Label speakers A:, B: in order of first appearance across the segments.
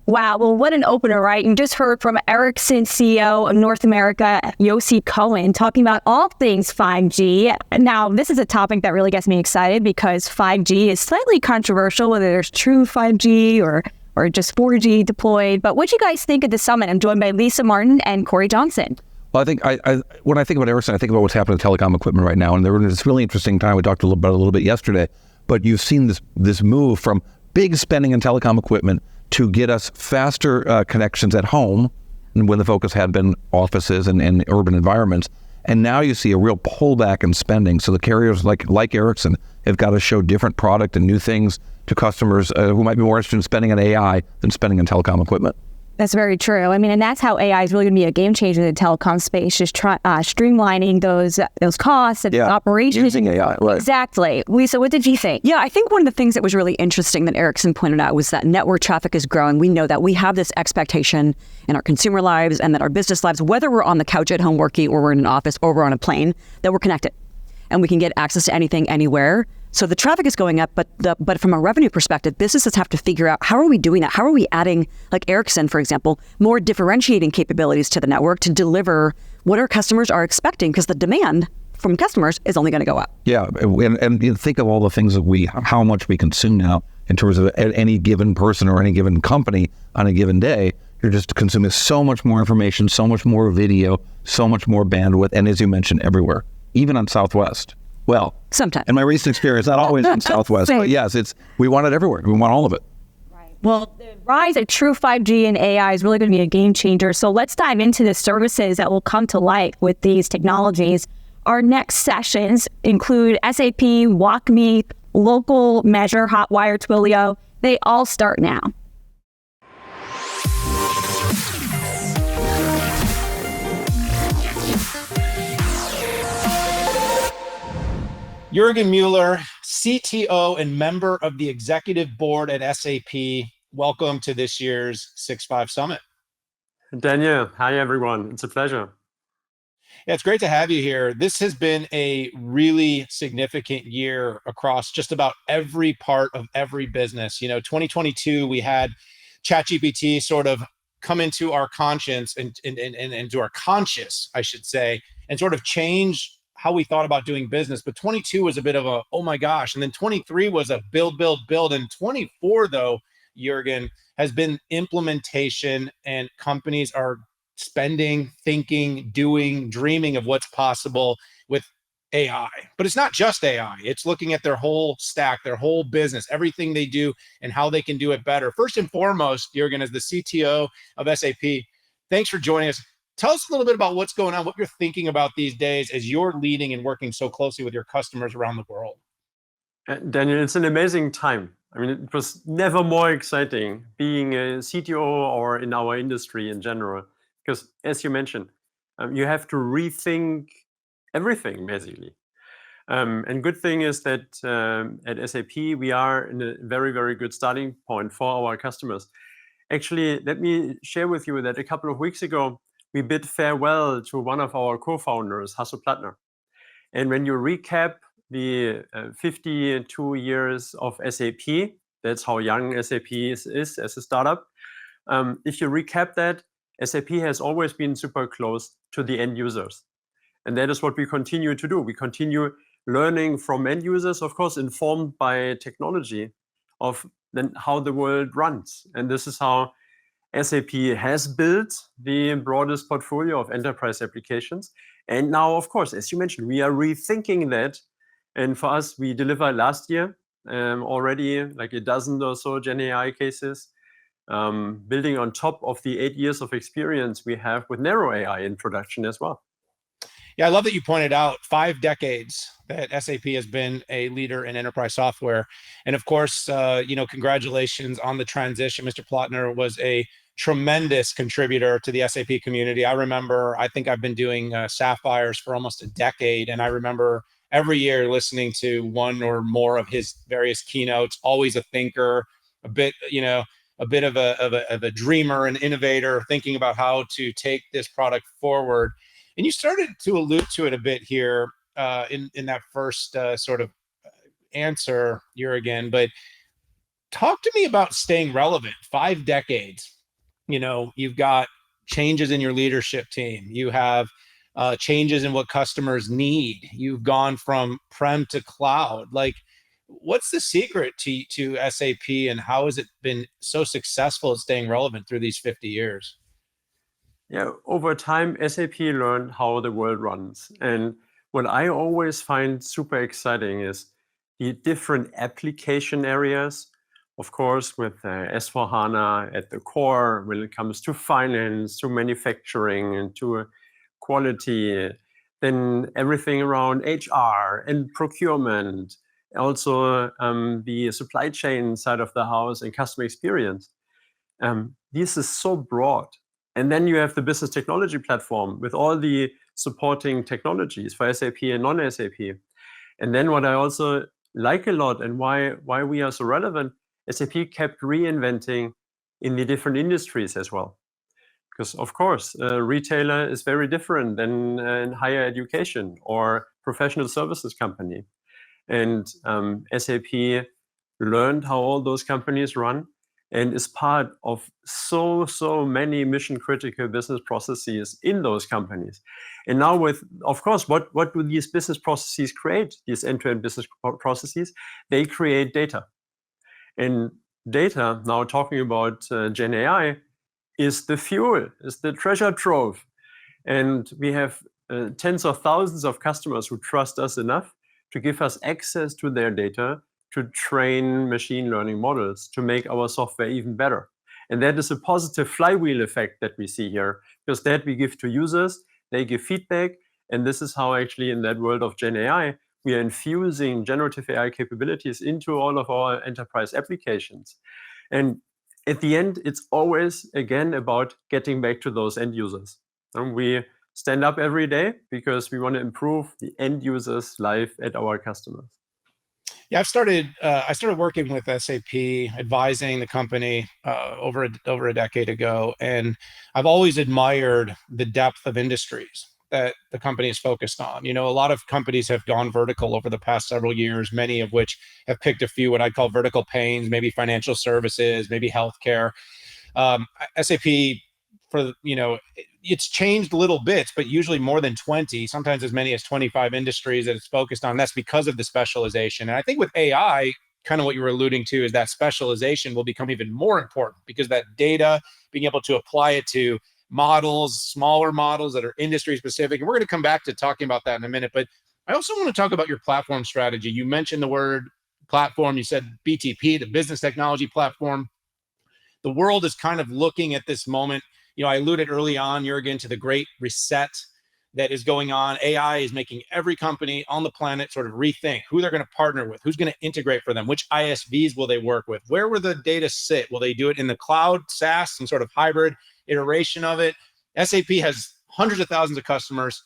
A: Wow. Well, what an opener, right? You just heard from Ericsson CEO of North America, Yossi Cohen, talking about all things 5G. Now, this is a topic that really gets me excited because 5G is slightly controversial, whether there's true 5G or just 4G deployed. But what do you guys think of the summit? I'm joined by Lisa Martin and Corey Johnson.
B: Well, I think when I think about Ericsson, I think about what's happening to telecom equipment right now. And there was this really interesting time we talked about it a little bit yesterday. But you've seen this move from big spending in telecom equipment to get us faster connections at home, and when the focus had been offices and urban environments. And now you see a real pullback in spending. So the carriers like Ericsson have got to show different product and new things to customers who might be more interested in spending on AI than spending on telecom equipment.
A: That's very true. I mean, and that's how AI is really going to be a game changer in the telecom space, just streamlining those costs and operations.
B: Using AI, right.
A: Exactly. Lisa, what did you think?
C: Yeah, I think one of the things that was really interesting that Ericsson pointed out was that network traffic is growing. We know that we have this expectation in our consumer lives and that our business lives, whether we're on the couch at home working or we're in an office or we're on a plane, that we're connected and we can get access to anything, anywhere. So the traffic is going up, but from a revenue perspective, businesses have to figure out, how are we doing that? How are we adding, like Ericsson, for example, more differentiating capabilities to the network to deliver what our customers are expecting? Because the demand from customers is only going to go up.
B: Yeah, and you think of all the things that how much we consume now in terms of any given person or any given company on a given day. You're just consuming so much more information, so much more video, so much more bandwidth, and as you mentioned, everywhere, even on Southwest. Well,
C: sometimes.
B: In my recent experience, not always in Southwest, but yes, we want it everywhere. We want all of it.
A: Right. Well, the rise of true 5G and AI is really going to be a game changer. So let's dive into the services that will come to life with these technologies. Our next sessions include SAP, WalkMe, Local Measure, Hotwire, Twilio. They all start now.
D: Juergen Mueller, CTO and member of the executive board at SAP. Welcome to this year's 6.5 Summit.
E: Daniel, hi everyone. It's a pleasure.
D: Yeah, it's great to have you here. This has been a really significant year across just about every part of every business. 2022, we had ChatGPT sort of come into our conscience and into our conscious, I should say, and sort of change how we thought about doing business. But 22 was a bit of a, oh my gosh. And then 23 was a build. And 24, though, Juergen, has been implementation, and companies are spending, thinking, doing, dreaming of what's possible with AI. But it's not just AI. It's looking at their whole stack, their whole business, everything they do and how they can do it better. First and foremost, Juergen, as the CTO of SAP, thanks for joining us. Tell us a little bit about what's going on, what you're thinking about these days as you're leading and working so closely with your customers around the world.
E: Daniel, it's an amazing time. I mean, it was never more exciting being a CTO or in our industry in general, because as you mentioned, you have to rethink everything, basically. And good thing is that at SAP, we are in a very, very good starting point for our customers. Actually, let me share with you that a couple of weeks ago, we bid farewell to one of our co-founders, Hasso Plattner. And when you recap the 52 years of SAP, that's how young SAP is as a startup. If you recap that, SAP has always been super close to the end users. And that is what we continue to do. We continue learning from end users, of course, informed by technology of then how the world runs. And this is how SAP has built the broadest portfolio of enterprise applications. And now, of course, as you mentioned, we are rethinking that. And for us, we delivered last year already like a dozen or so Gen AI cases, building on top of the 8 years of experience we have with narrow AI in production as well.
D: Yeah, I love that you pointed out 5 decades that SAP has been a leader in enterprise software. And of course, congratulations on the transition. Mr. Plattner was a tremendous contributor to the SAP community. I think I've been doing Sapphires for almost a decade. And I remember every year listening to one or more of his various keynotes, always a thinker, a bit of a dreamer and innovator, thinking about how to take this product forward. And you started to allude to it a bit here in that first sort of answer, Juergen, but Talk to me about staying relevant. 5 decades. You've got changes in your leadership team. You have changes in what customers need. You've gone from prem to cloud. Like, what's the secret to SAP, and how has it been so successful at staying relevant through these 50 years?
E: Yeah, over time, SAP learned how the world runs. And what I always find super exciting is the different application areas. Of course, with S4HANA at the core, when it comes to finance, to manufacturing, and to quality, then everything around HR and procurement, also the supply chain side of the house and customer experience. This is so broad. And then you have the business technology platform with all the supporting technologies for SAP and non-SAP. And then what I also like a lot, and why we are so relevant, SAP kept reinventing in the different industries as well. Because of course, a retailer is very different than in higher education or professional services company. And SAP learned how all those companies run and is part of so many mission critical business processes in those companies. And now with, of course, what do these business processes create, these end-to-end business processes? They create data. And data, now talking about Gen AI, is the fuel, is the treasure trove. And we have tens of thousands of customers who trust us enough to give us access to their data to train machine learning models to make our software even better. And that is a positive flywheel effect that we see here, because that we give to users, they give feedback, and this is how actually in that world of Gen AI, we are infusing generative AI capabilities into all of our enterprise applications. And at the end, it's always, again, about getting back to those end users. And we stand up every day because we want to improve the end user's life at our customers.
D: Yeah, I started working with SAP, advising the company over a decade ago, and I've always admired the depth of industries that the company is focused on. A lot of companies have gone vertical over the past several years, many of which have picked a few what I'd call vertical pains, maybe financial services, maybe healthcare. SAP, it's changed little bits, but usually more than 20, sometimes as many as 25 industries that it's focused on. That's because of the specialization. And I think with AI, kind of what you were alluding to is that specialization will become even more important, because that data, being able to apply it to models, smaller models that are industry specific. And we're going to come back to talking about that in a minute. But I also want to talk about your platform strategy. You mentioned the word platform. You said BTP, the business technology platform. The world is kind of looking at this moment. I alluded early on, Juergen, to the great reset that is going on. AI is making every company on the planet sort of rethink who they're going to partner with, who's going to integrate for them, which ISVs will they work with, where will the data sit? Will they do it in the cloud, SaaS, some sort of hybrid iteration of it? SAP has hundreds of thousands of customers,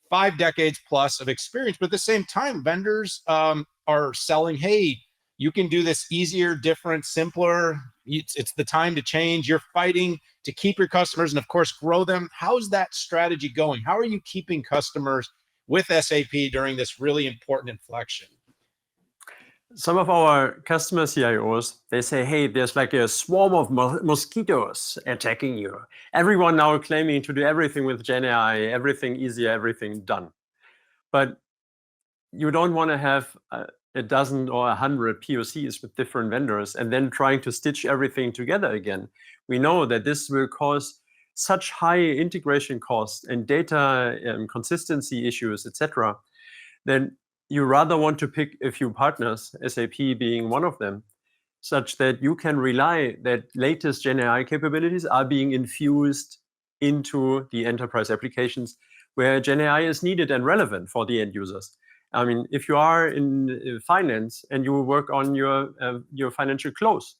D: 5 decades plus of experience, but at the same time, vendors are selling, hey, you can do this easier, different, simpler. It's the time to change. You're fighting to keep your customers and, of course, grow them. How's that strategy going? How are you keeping customers with SAP during this really important inflection?
E: Some of our customer CIOs, they say, hey, there's like a swarm of mosquitoes attacking you. Everyone now claiming to do everything with Gen AI, everything easier, everything done. But you don't want to have a dozen or 100 POCs with different vendors and then trying to stitch everything together again. We know that this will cause such high integration costs and data consistency issues, etc., then you rather want to pick a few partners, SAP being one of them, such that you can rely that latest Gen AI capabilities are being infused into the enterprise applications where Gen AI is needed and relevant for the end users. I mean, if you are in finance and you work on your financial close,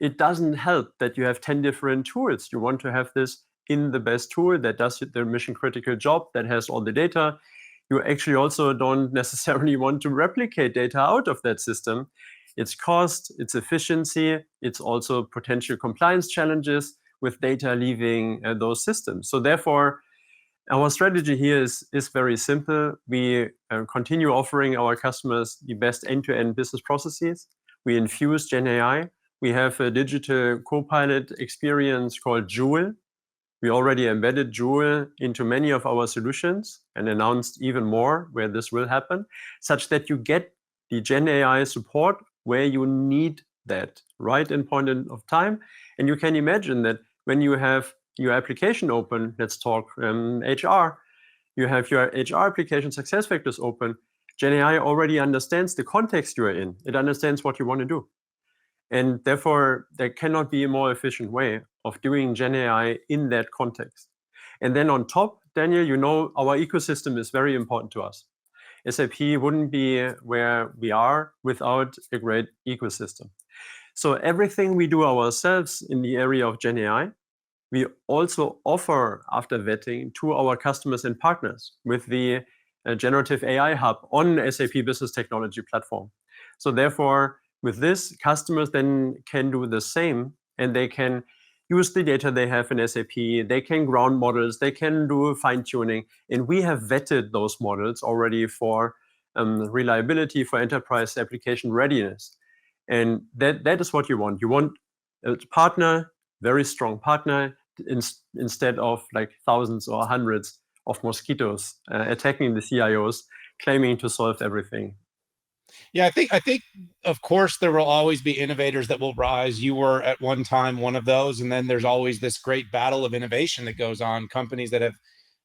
E: it doesn't help that you have 10 different tools. You want to have this in the best tool that does the mission critical job, that has all the data. You actually also don't necessarily want to replicate data out of that system. It's cost, it's efficiency, it's also potential compliance challenges with data leaving those systems. So therefore, our strategy here is very simple. We continue offering our customers the best end-to-end business processes we infuse Gen AI. We have a digital co-pilot experience called Joule. We already embedded Joule into many of our solutions and announced even more where this will happen, such that you get the Gen AI support where you need that right in point of time. And you can imagine that when you have your application open, let's talk HR, you have your HR application SuccessFactors open, Gen AI already understands the context you are in. It understands what you want to do. And therefore, there cannot be a more efficient way of doing Gen AI in that context. And then on top, Daniel, you know, our ecosystem is very important to us. SAP wouldn't be where we are without a great ecosystem. So everything we do ourselves in the area of Gen AI, we also offer after vetting to our customers and partners with the Generative AI Hub on SAP Business Technology platform. So therefore, with this, customers then can do the same, and they can use the data they have in SAP, they can ground models, they can do fine-tuning, and we have vetted those models already for reliability, for enterprise application readiness. And that is what you want. You want a partner, very strong partner, instead of like thousands or hundreds of mosquitoes attacking the CIOs, claiming to solve everything.
D: Yeah, I think of course there will always be innovators that will rise. You were at one time one of those, and then there's always this great battle of innovation that goes on. Companies that have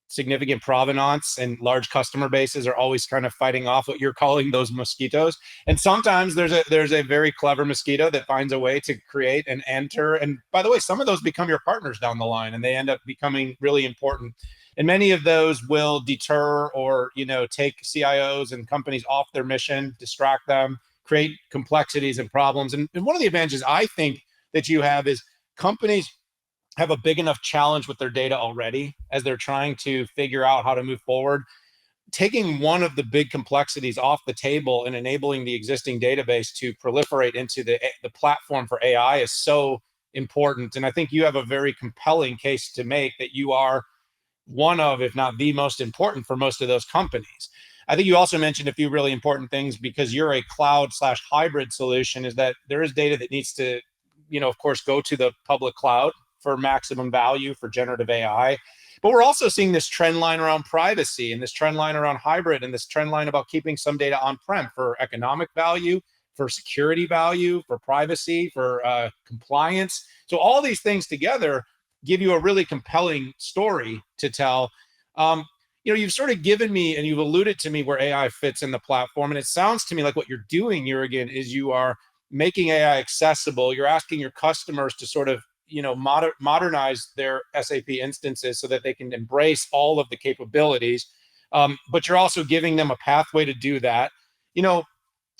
D: significant provenance and large customer bases are always kind of fighting off what you're calling those mosquitoes. And sometimes there's a very clever mosquito that finds a way to create and enter. And by the way, some of those become your partners down the line, and they end up becoming really important. And many of those will deter or take CIOs and companies off their mission, distract them, create complexities and problems. And one of the advantages I think that you have is companies have a big enough challenge with their data already as they're trying to figure out how to move forward. Taking one of the big complexities off the table and enabling the existing database to proliferate into the platform for AI is so important. And I think you have a very compelling case to make that you are one of, if not the most important for most of those companies. I think you also mentioned a few really important things because you're a cloud/hybrid solution, is that there is data that needs to, of course, go to the public cloud for maximum value for generative AI. But we're also seeing this trend line around privacy and this trend line around hybrid and this trend line about keeping some data on-prem for economic value, for security value, for privacy, for compliance. So all these things together give you a really compelling story to tell. You've sort of given me and you've alluded to me where AI fits in the platform. And it sounds to me like what you're doing, Juergen, is you are making AI accessible. You're asking your customers to sort of modernize their SAP instances so that they can embrace all of the capabilities. But you're also giving them a pathway to do that.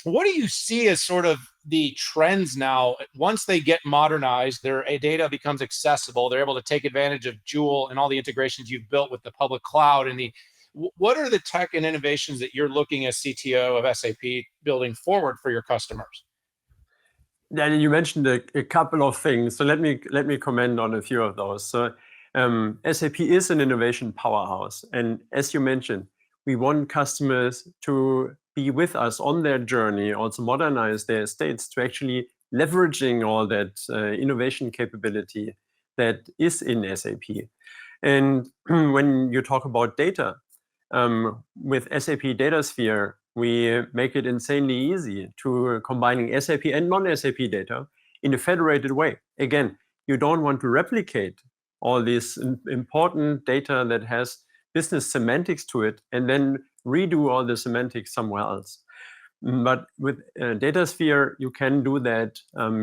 D: What do you see as sort of the trends now? Once they get modernized, their data becomes accessible. They're able to take advantage of Joule and all the integrations you've built with the public cloud. And what are the tech and innovations that you're looking as CTO of SAP building forward for your customers?
E: Daniel, you mentioned a couple of things, so let me comment on a few of those. So, SAP is an innovation powerhouse, and as you mentioned, we want customers to be with us on their journey, also modernize their estates to actually leveraging all that innovation capability that is in SAP. And when you talk about data, with SAP DataSphere, we make it insanely easy to combining SAP and non-SAP data in a federated way. Again, you don't want to replicate all this important data that has business semantics to it and then redo all the semantics somewhere else. But with DataSphere, you can do that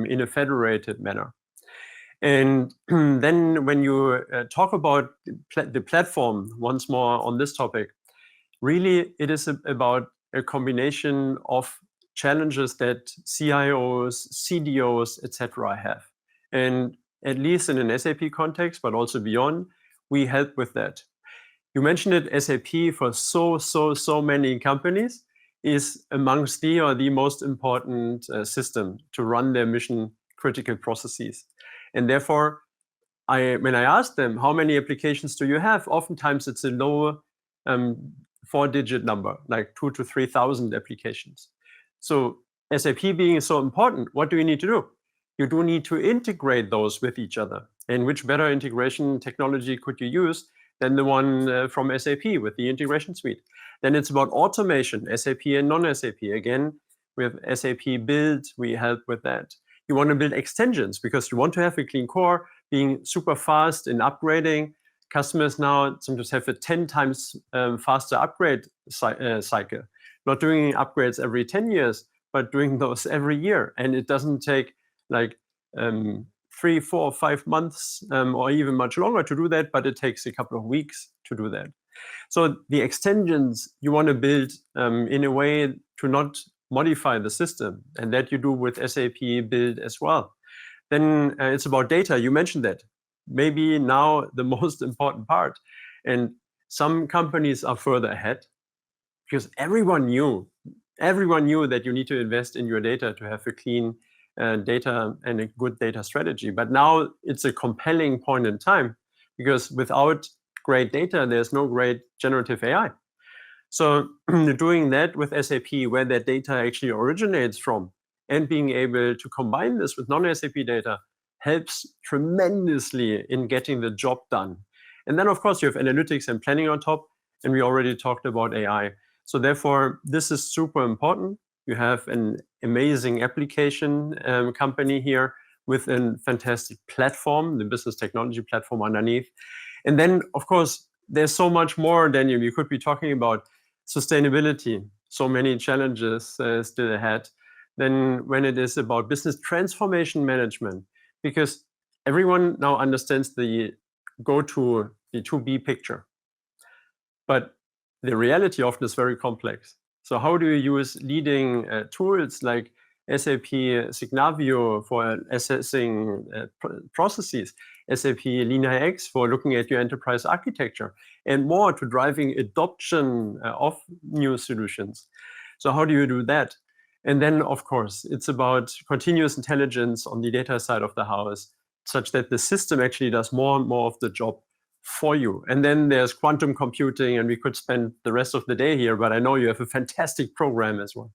E: in a federated manner. And then when you talk about the platform once more on this topic, really it is about a combination of challenges that CIOs, CDOs, etc. have. And at least in an SAP context, but also beyond, we help with that. You mentioned it, SAP for so many companies is amongst the most important system to run their mission critical processes. And therefore, when I ask them, how many applications do you have? Oftentimes it's a low 4-digit number, like 2,000 to 3,000 applications. So SAP being so important, what do you need to do? You do need to integrate those with each other. And which better integration technology could you use than the one from SAP with the integration suite? Then it's about automation, SAP and non-SAP. Again, we have SAP Build, we help with that. You want to build extensions because you want to have a clean core, being super fast in upgrading. Customers now sometimes have a 10 times faster upgrade cycle. Not doing upgrades every 10 years, but doing those every year. And it doesn't take like 3, 4, 5 months or even much longer to do that, but it takes a couple of weeks to do that. So the extensions you want to build in a way to not modify the system, and that you do with SAP Build as well. Then it's about data. You mentioned that. Maybe now the most important part. And some companies are further ahead because everyone knew that you need to invest in your data to have a clean data and a good data strategy. But now it's a compelling point in time because without great data, there's no great generative AI. So doing that with SAP, where that data actually originates from, and being able to combine this with non-SAP data helps tremendously in getting the job done. And then, of course, you have analytics and planning on top, and we already talked about AI. So therefore, this is super important. You have an amazing application company here with a fantastic platform, the business technology platform underneath. And then, of course, there's so much more, Daniel. You could be talking about sustainability, so many challenges still ahead. Then when it is about business transformation management, because everyone now understands the go-to, the 2B picture. But the reality often is very complex. So how do you use leading tools like SAP Signavio for assessing processes, SAP LeanIX for looking at your enterprise architecture, and more to driving adoption of new solutions? So how do you do that? And then, of course, it's about continuous intelligence on the data side of the house, such that the system actually does more and more of the job for you. And then there's quantum computing, and we could spend the rest of the day here, but I know you have a fantastic program as well.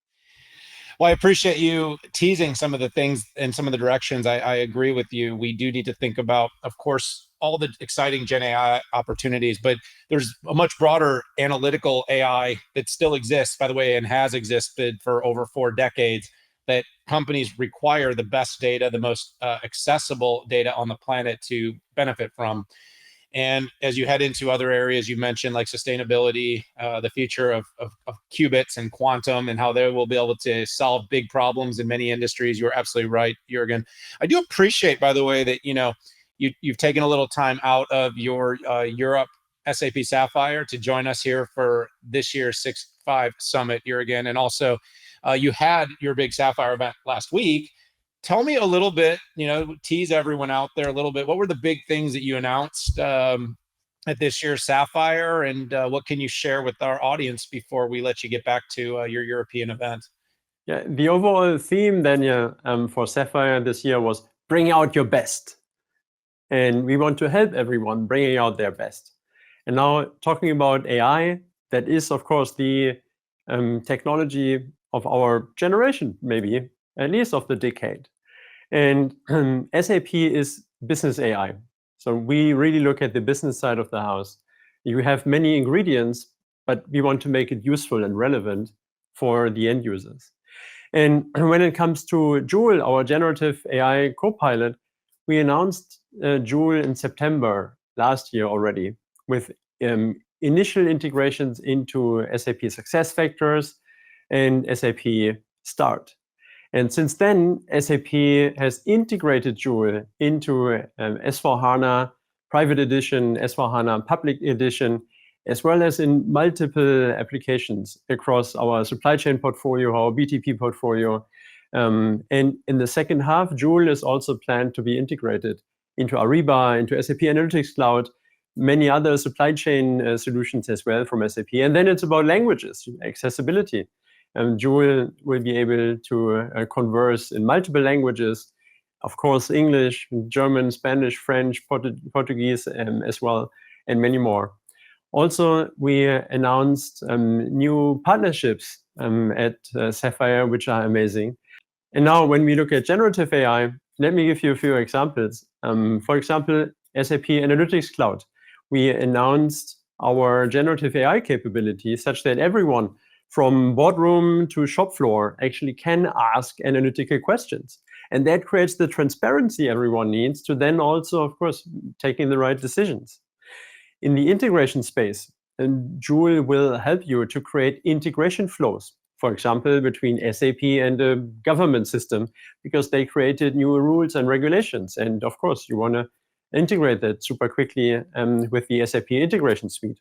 D: Well, I appreciate you teasing some of the things and some of the directions. I agree with you. We do need to think about, of course, all the exciting Gen AI opportunities, but there's a much broader analytical AI that still exists, by the way, and has existed for over 4 decades, that companies require the best data, the most accessible data on the planet to benefit from. And as you head into other areas, you mentioned like sustainability, the future of qubits and quantum, and how they will be able to solve big problems in many industries. You're absolutely right, Juergen. I do appreciate, by the way, that you've taken a little time out of your Europe SAP Sapphire to join us here for this year's 6.5 Summit, Juergen. And also, you had your big Sapphire event last week. Tell me a little bit, tease everyone out there a little bit. What were the big things that you announced at this year's Sapphire, and what can you share with our audience before we let you get back to your European event?
E: Yeah, the overall theme, Daniel, for Sapphire this year was bring out your best. And we want to help everyone bringing out their best. And now talking about AI, that is, of course, the technology of our generation, maybe, at least of the decade. And SAP is business AI. So we really look at the business side of the house. You have many ingredients, but we want to make it useful and relevant for the end users. And when it comes to Joule, our generative AI copilot, we announced Joule in September last year already with initial integrations into SAP SuccessFactors and SAP Start. And since then, SAP has integrated Joule into S/4HANA Private Edition, S/4HANA Public Edition, as well as in multiple applications across our supply chain portfolio, our BTP portfolio. And in the second half, Joule is also planned to be integrated into Ariba, into SAP Analytics Cloud, many other supply chain solutions as well from SAP. And then it's about languages, accessibility. Joule will be able to converse in multiple languages, of course, English, German, Spanish, French, Portuguese as well, and many more. Also, we announced new partnerships at Sapphire, which are amazing. And now when we look at generative AI, let me give you a few examples. For example, SAP Analytics Cloud. We announced our generative AI capability such that everyone from boardroom to shop floor actually can ask analytical questions. And that creates the transparency everyone needs to then also, of course, taking the right decisions. In the integration space, Joule will help you to create integration flows, for example, between SAP and a government system, because they created new rules and regulations. And of course, you want to integrate that super quickly with the SAP integration suite.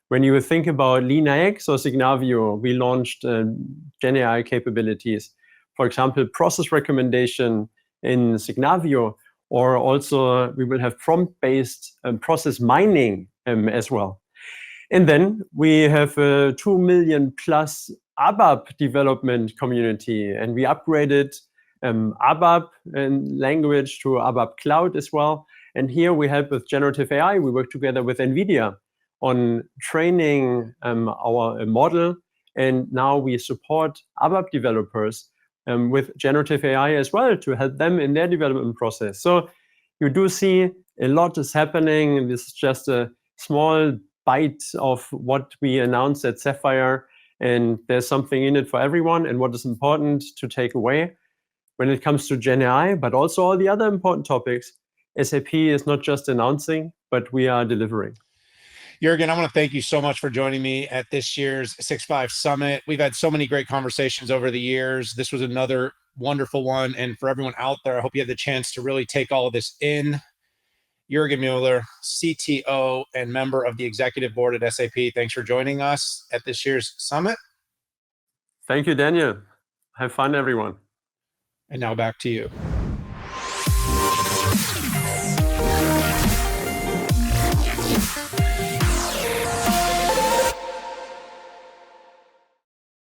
E: When you think about LeanIX or Signavio, we launched Gen AI capabilities. For example, process recommendation in Signavio, or also we will have prompt-based process mining as well. And then we have a 2 million plus ABAP development community, and we upgraded ABAP language to ABAP Cloud as well. And here we help with generative AI. We work together with NVIDIA on training our model, and now we support ABAP developers with generative AI as well to help them in their development process. So you do see a lot is happening. This is just a small bite of what we announced at Sapphire, and there's something in it for everyone. And what is important to take away when it comes to Gen AI, but also all the other important topics, SAP is not just announcing, but we are delivering.
D: Juergen, I want to thank you so much for joining me at this year's 6.5 Summit. We've had so many great conversations over the years. This was another wonderful one. And for everyone out there, I hope you had the chance to really take all of this in. Juergen Mueller, CTO and member of the executive board at SAP. Thanks for joining us at this year's summit.
E: Thank you, Daniel. Have fun, everyone.
D: And now back to you.